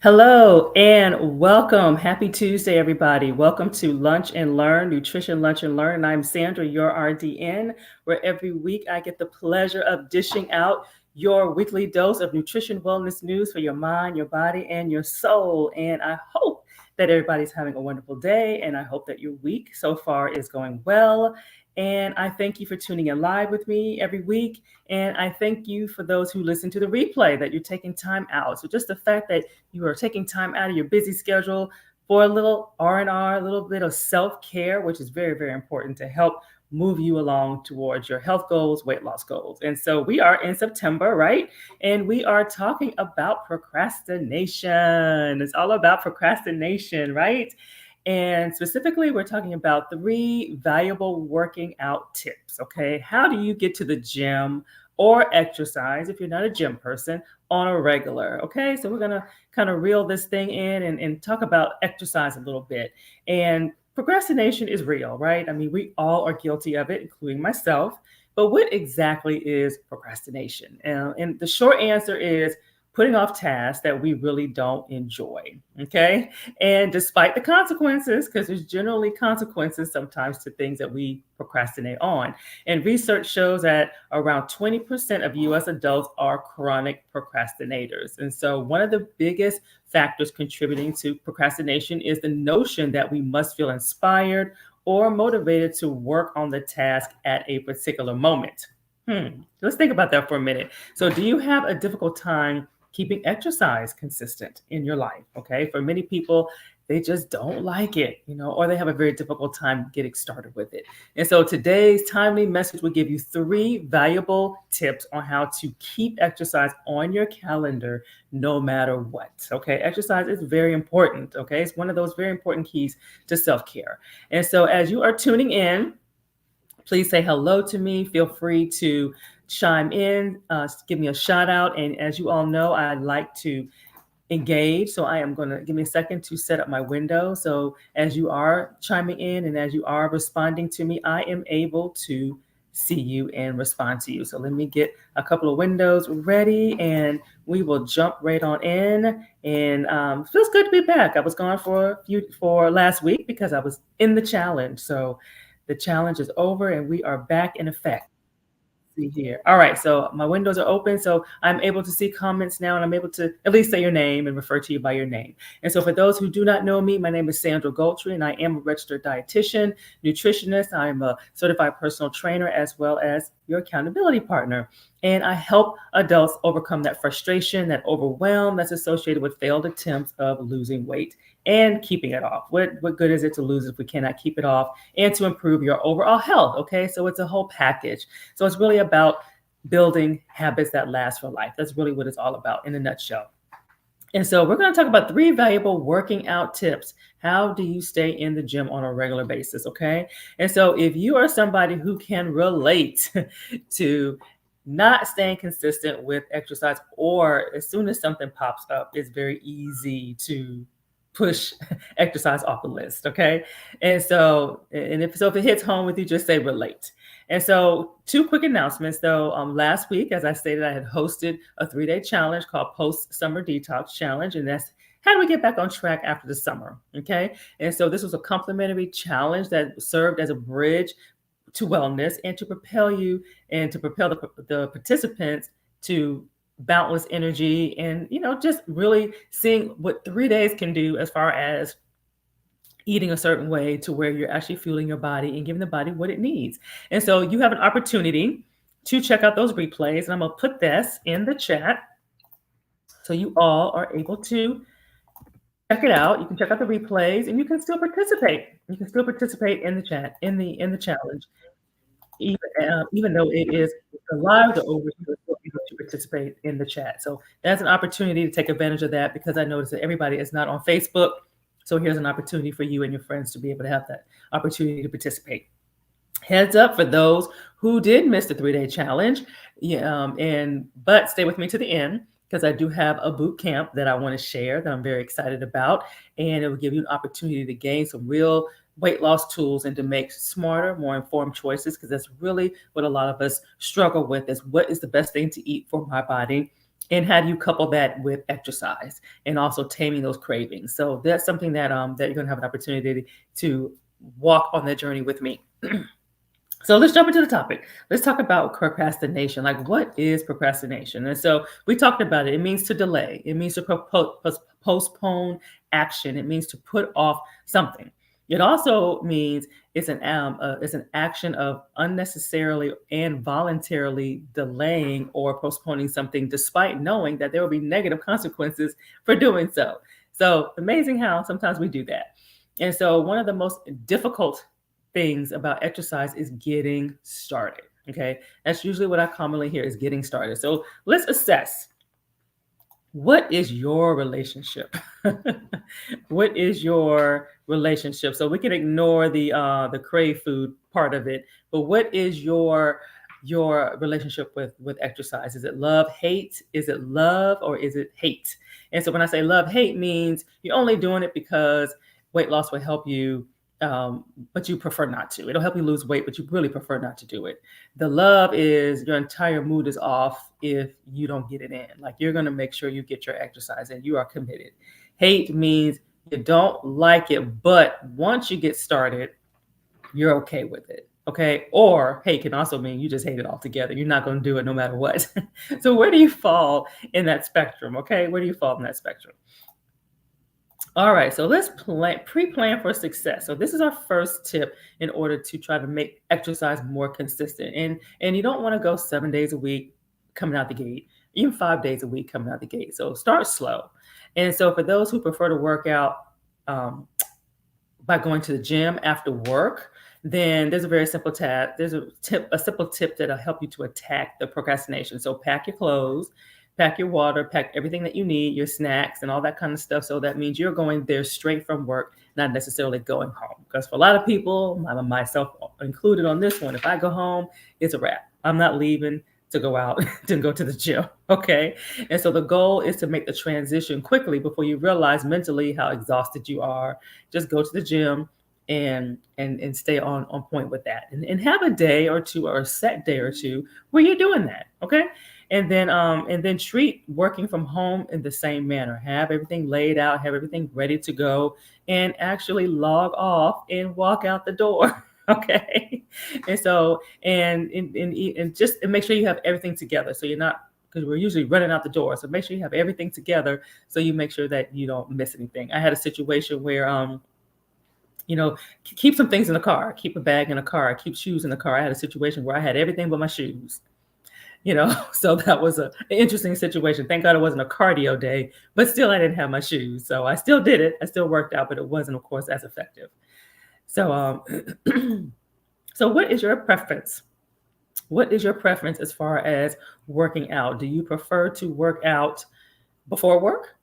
Hello and welcome. Happy Tuesday, everybody. Welcome to Lunch and Learn, Nutrition Lunch and Learn. And I'm Sandra, your RDN, where every week I get the pleasure of dishing out your weekly dose of nutrition wellness news for your mind, your body, and your soul. And I hope that everybody's having a wonderful day. And I hope that your week so far is going well. And I thank you for tuning in live with me every week. And I thank you for those who listen to the replay that you're taking time out. So just the fact that you are taking time out of your busy schedule for a little R&R, a little bit of self-care, which is very, very important to help move you along towards your health goals, weight loss goals. And so we are in September, right? And we are talking about procrastination. It's all about procrastination, right? And specifically, we're talking about three valuable working out tips. Okay. How do you get to the gym or exercise if you're not a gym person on a regular? Okay. So we're going to kind of reel this thing in and talk about exercise a little bit. And procrastination is real, right? I mean, we all are guilty of it, including myself. But what exactly is procrastination? And the short answer is putting off tasks that we really don't enjoy. Okay. And despite the consequences, because there's generally consequences sometimes to things that we procrastinate on. And research shows that around 20% of US adults are chronic procrastinators. And so one of the biggest factors contributing to procrastination is the notion that we must feel inspired or motivated to work on the task at a particular moment. Let's think about that for a minute. So, do you have a difficult time keeping exercise consistent in your life? Okay. For many people, they just don't like it, or they have a very difficult time getting started with it. And so today's timely message will give you three valuable tips on how to keep exercise on your calendar no matter what. Okay. Exercise is very important. Okay. It's one of those very important keys to self care. And so as you are tuning in, please say hello to me. Feel free to chime in, give me a shout out. And as you all know, I like to engage. So I am going to give me a second to set up my window. So as you are chiming in and as you are responding to me, I am able to see you and respond to you. So let me get a couple of windows ready and we will jump right on in. And feels good to be back. I was gone for last week because I was in the challenge. So the challenge is over and we are back in effect. See here. All right. So my windows are open. So I'm able to see comments now and I'm able to at least say your name and refer to you by your name. And so for those who do not know me, my name is Sandra Goltry and I am a registered dietitian, nutritionist. I'm a certified personal trainer as well as your accountability partner. And I help adults overcome that frustration, that overwhelm that's associated with failed attempts of losing weight and keeping it off. What good is it to lose if we cannot keep it off and to improve your overall health? Okay. So it's a whole package. So it's really about building habits that last for life. That's really what it's all about in a nutshell. And so we're going to talk about three valuable working out tips. How do you stay in the gym on a regular basis? Okay. And so if you are somebody who can relate to not staying consistent with exercise, or as soon as something pops up, it's very easy to push exercise off the list. Okay. And so, if it hits home with you, just say relate. And so, two quick announcements though. Last week, as I stated, I had hosted a 3-day challenge called Post Summer Detox Challenge. And that's how do we get back on track after the summer? Okay. And so, this was a complimentary challenge that served as a bridge to wellness and to propel you and to propel the participants to boundless energy and just really seeing what 3 days can do as far as eating a certain way to where you're actually fueling your body and giving the body what it needs. And so you have an opportunity to check out those replays, and I'm going to put this in the chat so you all are able to check it out. You can check out the replays and you can still participate. You can still participate in the chat, in the challenge, even though it is the lives are over, you're still able to participate in the chat. So that's an opportunity to take advantage of that because I noticed that everybody is not on Facebook. So here's an opportunity for you and your friends to be able to have that opportunity to participate. Heads up for those who did miss the 3-day challenge, but stay with me to the end because I do have a boot camp that I want to share that I'm very excited about, and it will give you an opportunity to gain some real weight loss tools and to make smarter, more informed choices, because that's really what a lot of us struggle with is what is the best thing to eat for my body And how do you couple that with exercise and also taming those cravings? So that's something that that you're going to have an opportunity to walk on that journey with me. So let's jump into the topic. Let's talk about procrastination. Like, what is procrastination? And so we talked about it. It means to delay. It means to postpone action. It means to put off something. It also means it's an action of unnecessarily and voluntarily delaying or postponing something, despite knowing that there will be negative consequences for doing so. So amazing how sometimes we do that. And so one of the most difficult things about exercise is getting started. Okay. That's usually what I commonly hear is getting started. So let's assess, what is your relationship? What is your relationship? So we can ignore the crave food part of it, but what is your relationship with exercise? Is it love, hate? Is it love or is it hate? And so when I say love, hate means you're only doing it because weight loss will help you, but you prefer not to. It'll help you lose weight, but you really prefer not to do it. The love is your entire mood is off if you don't get it in. Like, you're going to make sure you get your exercise and you are committed. Hate means you don't like it, but once you get started, you're okay with it. Okay. Or hate can also mean you just hate it altogether. You're not going to do it no matter what. So where do you fall in that spectrum? Okay. Where do you fall in that spectrum? All right, so let's pre-plan for success. So this is our first tip in order to try to make exercise more consistent. And you don't want to go 7 days a week coming out the gate, even 5 days a week coming out the gate. So start slow. And so for those who prefer to work out um, by going to the gym after work, then there's a very simple tip. There's a simple tip that'll help you to attack the procrastination. So pack your clothes, pack your water, pack everything that you need, your snacks and all that kind of stuff. So that means you're going there straight from work, not necessarily going home. Because for a lot of people, myself included on this one, if I go home, it's a wrap. I'm not leaving to go out to go to the gym. Okay. And so the goal is to make the transition quickly before you realize mentally how exhausted you are. Just go to the gym and stay on point with that. And have a day or two or a set day or two where you're doing that. Okay. And then treat working from home in the same manner. Have everything laid out, have everything ready to go, and actually log off and walk out the door. Okay. And so and just and make sure you have everything together. So you're not, because we're usually running out the door. So make sure you have everything together so you make sure that you don't miss anything. I had a situation where keep some things in the car, keep a bag in the car, keep shoes in the car. I had a situation where I had everything but my shoes. So that was an interesting situation. Thank God it wasn't a cardio day, but still I didn't have my shoes. So I still did it. I still worked out, but it wasn't, of course, as effective. So, so what is your preference? What is your preference as far as working out? Do you prefer to work out before work?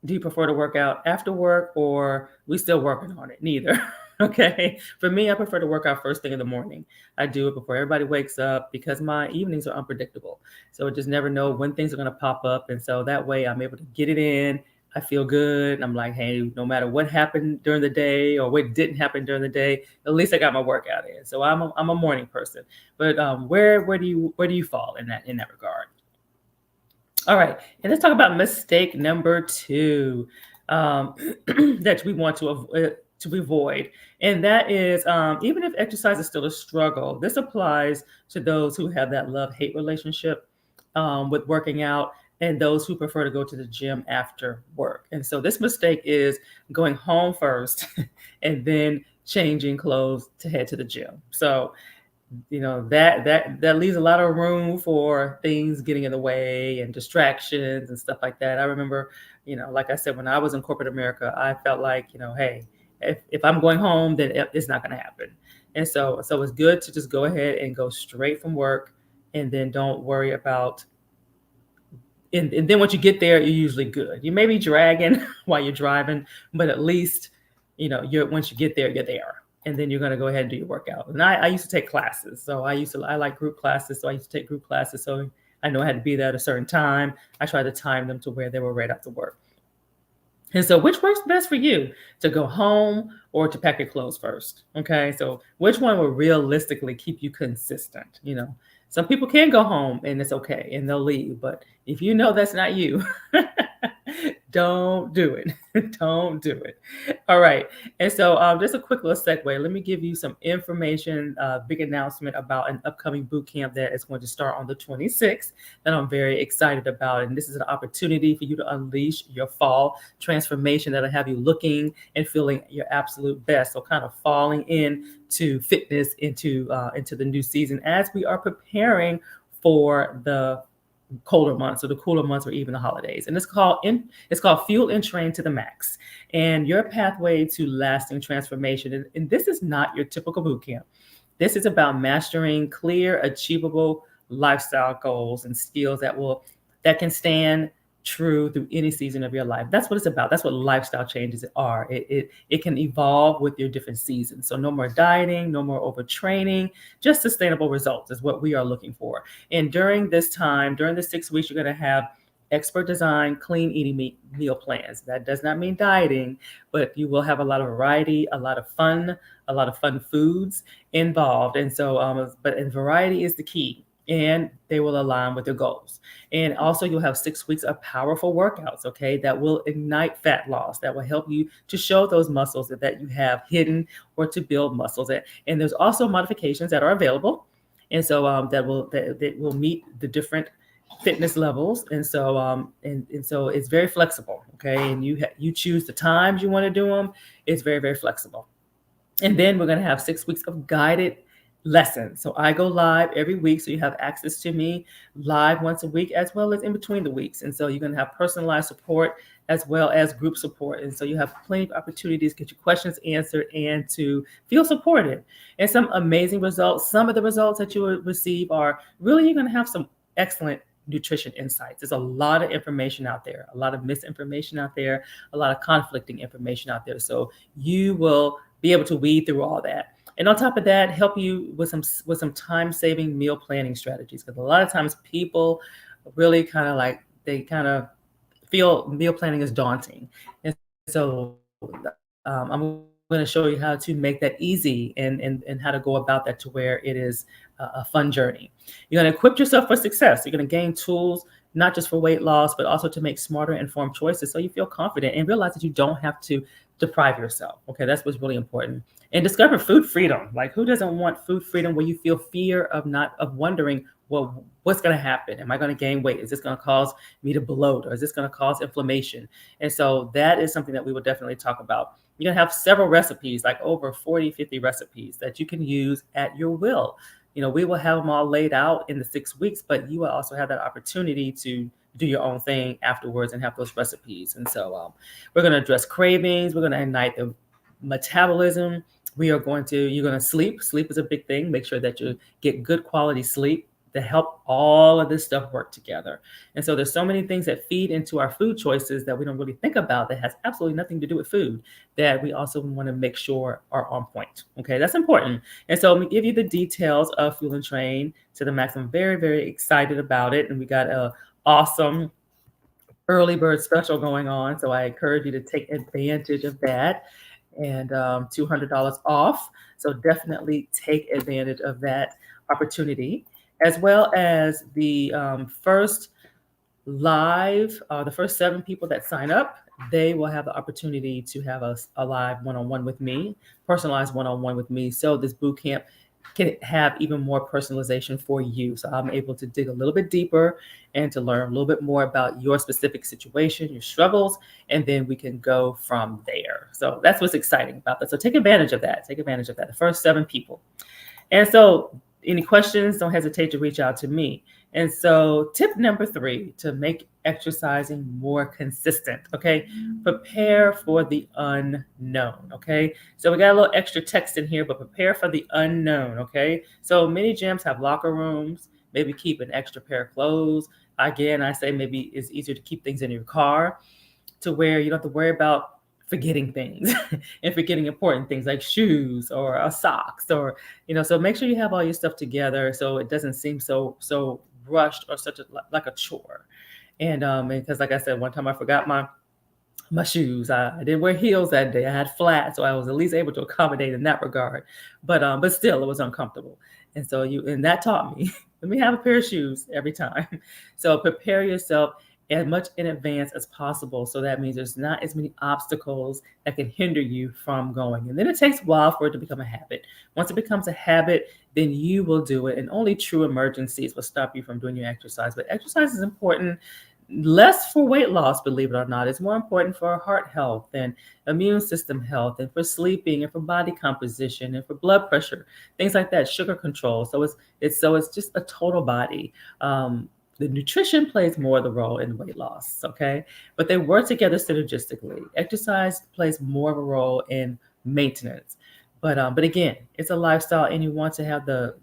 Do you prefer to work out after work, or we still working on it? Neither. Okay. For me, I prefer to work out first thing in the morning. I do it before everybody wakes up because my evenings are unpredictable. So I just never know when things are going to pop up. And so that way I'm able to get it in. I feel good. And I'm like, hey, no matter what happened during the day or what didn't happen during the day, at least I got my workout in. So I'm a morning person. But where do you fall in that regard? All right, and let's talk about mistake number 2 that we want to avoid, and that is even if exercise is still a struggle, this applies to those who have that love-hate relationship with working out and those who prefer to go to the gym after work. And so this mistake is going home first and then changing clothes to head to the gym. So that leaves a lot of room for things getting in the way and distractions and stuff like that. I remember, like I said, when I was in corporate America, I felt like, hey, if I'm going home, then it's not going to happen. And so it's good to just go ahead and go straight from work, and then don't worry about. And then once you get there, you're usually good. You may be dragging while you're driving, but at least, once you get there, you're there. And then you're going to go ahead and do your workout. And I used to take classes. So I like group classes. So I used to take group classes. So I know I had to be there at a certain time. I tried to time them to where they were right after work. And so which works best for you, to go home or to pack your clothes first? Okay. So which one will realistically keep you consistent? Some people can go home and it's okay and they'll leave. But if you know that's not you, don't do it. Don't do it. All right. And so, just a quick little segue. Let me give you some information, big announcement about an upcoming boot camp that is going to start on the 26th that I'm very excited about. And this is an opportunity for you to unleash your fall transformation that'll have you looking and feeling your absolute best. So, kind of falling in to fitness into the new season as we are preparing for the colder months or the cooler months or even the holidays. And it's called Fuel and Train to the Max, and your pathway to lasting transformation. And this is not your typical boot camp. This is about mastering clear, achievable lifestyle goals and skills that can stand true through any season of your life. That's what it's about. That's what lifestyle changes are. It can evolve with your different seasons. So no more dieting, no more overtraining, just sustainable results is what we are looking for. And during this time, during the 6 weeks, you're going to have expert design, clean eating meal plans. That does not mean dieting, but you will have a lot of variety, a lot of fun foods involved. And so, and variety is the key, and they will align with your goals. And also, you'll have 6 weeks of powerful workouts, okay, that will ignite fat loss, that will help you to show those muscles that you have hidden or to build muscles. And there's also modifications that are available. And so that will meet the different fitness levels. And so so it's very flexible, okay? And you choose the times you want to do them. It's very, very flexible. And then we're going to have 6 weeks of guided lessons. So I go live every week. So you have access to me live once a week, as well as in between the weeks. And so you're going to have personalized support as well as group support. And so you have plenty of opportunities to get your questions answered and to feel supported. And some amazing results. Some of the results that you will receive are really, you're going to have some excellent nutrition insights. There's a lot of information out there, a lot of misinformation out there, a lot of conflicting information out there. So you will be able to weed through all that. And on top of that, help you with some time-saving meal planning strategies. Because a lot of times people really they kind of feel meal planning is daunting. And so I'm going to show you how to make that easy and how to go about that to where it is a fun journey. You're going to equip yourself for success. You're going to gain tools, not just for weight loss, but also to make smarter, informed choices so you feel confident and realize that you don't have to deprive yourself. Okay, that's what's really important. And discover food freedom. Like, who doesn't want food freedom where you feel fear of wondering, well, what's going to happen? Am I going to gain weight? Is this going to cause me to bloat, or is this going to cause inflammation? And so that is something that we will definitely talk about. You're going to have several recipes, like over 40, 50 recipes that you can use at your will. We will have them all laid out in the 6 weeks, but you will also have that opportunity to do your own thing afterwards and have those recipes. And so we're going to address cravings. We're going to ignite the metabolism. You're going to sleep. Sleep is a big thing. Make sure that you get good quality sleep to help all of this stuff work together. And so there's so many things that feed into our food choices that we don't really think about that has absolutely nothing to do with food that we also want to make sure are on point. Okay, that's important. And so let me give you the details of Fuel and Train to the Max. I'm very, very excited about it. And we got a awesome early bird special going on. So I encourage you to take advantage of that, and $200 off. So definitely take advantage of that opportunity, as well as the first the first 7 people that sign up, they will have the opportunity to have a live one-on-one with me, personalized one-on-one with me. So this boot camp can have even more personalization for you. So I'm able to dig a little bit deeper and to learn a little bit more about your specific situation, your struggles, and then we can go from there. So that's what's exciting about that. So take advantage of that. Take advantage of that. The first 7 people. And so any questions, don't hesitate to reach out to me. And so tip number 3, to make exercising more consistent, okay? Prepare for the unknown, okay? So we got a little extra text in here, but prepare for the unknown, okay? So many gyms have locker rooms. Maybe keep an extra pair of clothes. Again, I say maybe it's easier to keep things in your car to where you don't have to worry about forgetting things and forgetting important things like shoes or socks, or so make sure you have all your stuff together so it doesn't seem so rushed or like a chore. And because like I said, one time I forgot my shoes. I didn't wear heels that day. I had flats, so I was at least able to accommodate in that regard. But still, it was uncomfortable. And so that taught me Let me have a pair of shoes every time. So prepare yourself as much in advance as possible. So that means there's not as many obstacles that can hinder you from going. And then it takes a while for it to become a habit. Once it becomes a habit, then you will do it. And only true emergencies will stop you from doing your exercise. But exercise is important less for weight loss, believe it or not. It's more important for heart health and immune system health and for sleeping and for body composition and for blood pressure, things like that, sugar control. So it's just a total body. The nutrition plays more of the role in weight loss, okay? But they work together synergistically. Exercise plays more of a role in maintenance. But again, it's a lifestyle, and you want to have the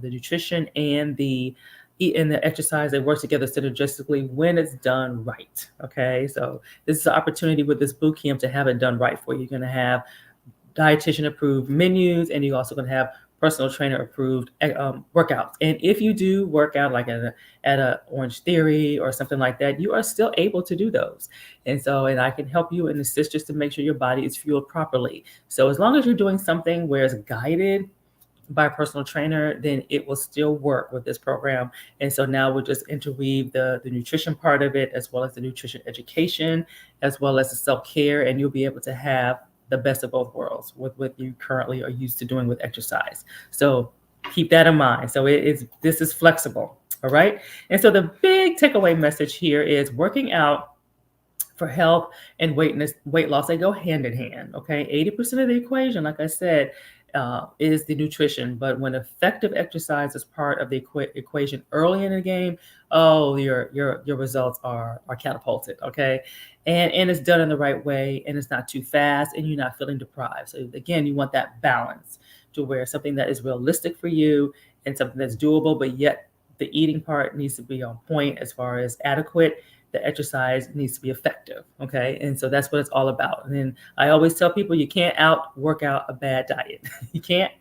nutrition and the eat and the exercise, they work together synergistically when it's done right. Okay, so this is an opportunity with this boot camp to have it done right for you. You're going to have dietitian approved menus, and you're also going to have personal trainer approved workouts. And if you do work out like at a Orange Theory or something like that, you are still able to do those. And I can help you and assist just to make sure your body is fueled properly. So as long as you're doing something where it's guided by a personal trainer, then it will still work with this program. And so now we'll just interweave the nutrition part of it, as well as the nutrition education, as well as the self-care, and you'll be able to have the best of both worlds with what you currently are used to doing with exercise. So keep that in mind. So this is flexible. All right. And so the big takeaway message here is working out for health and weight loss, they go hand in hand. Okay, 80% of the equation, like I said, is the nutrition. But when effective exercise is part of the equation early in the game, oh, your results are catapulted. Okay, and it's done in the right way, and it's not too fast, and you're not feeling deprived. So again, you want that balance to where something that is realistic for you and something that's doable, but yet the eating part needs to be on point as far as adequate. The exercise needs to be effective. Okay. And so that's what it's all about. And then I always tell people you can't work out a bad diet. you can't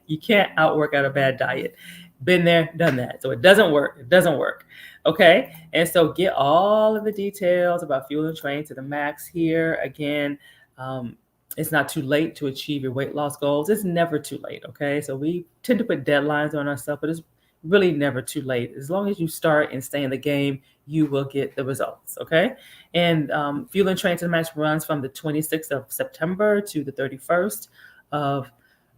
work out a bad diet. Been there, done that. So it doesn't work. It doesn't work. Okay. And so get all of the details about Fuel and Train to the max here. Again, it's not too late to achieve your weight loss goals. It's never too late. Okay. So we tend to put deadlines on ourselves, but it's really never too late. As long as you start and stay in the game, you will get the results. Okay. And Fuel and Train to the Max runs from the 26th of September to the 31st of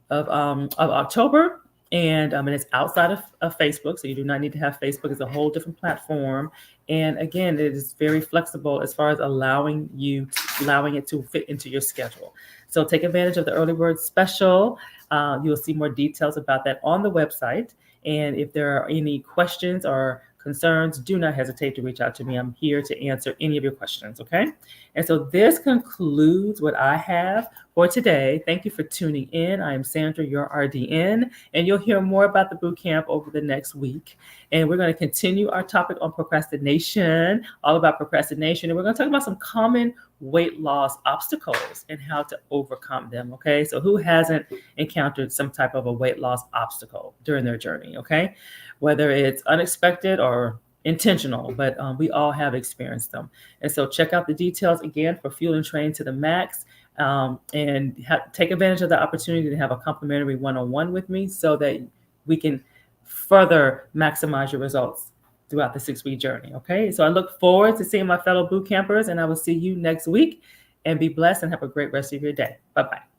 October. And it's outside of Facebook. So you do not need to have Facebook. It's a whole different platform. And again, it is very flexible as far as allowing it to fit into your schedule. So take advantage of the early bird special. You'll see more details about that on the website. And if there are any questions or concerns, do not hesitate to reach out to me. I'm here to answer any of your questions, okay? And so this concludes what I have for today. Thank you for tuning in. I am Sandra, your RDN, and you'll hear more about the boot camp over the next week. And we're going to continue our topic on procrastination, all about procrastination. And we're going to talk about some common weight loss obstacles and how to overcome them, okay? So who hasn't encountered some type of a weight loss obstacle during their journey, okay? Whether it's unexpected or intentional, but we all have experienced them. And so check out the details again for Fuel and Train to the Max, and take advantage of the opportunity to have a complimentary one-on-one with me so that we can further maximize your results throughout the 6-week journey. Okay. So I look forward to seeing my fellow boot campers, and I will see you next week, and be blessed and have a great rest of your day. Bye-bye.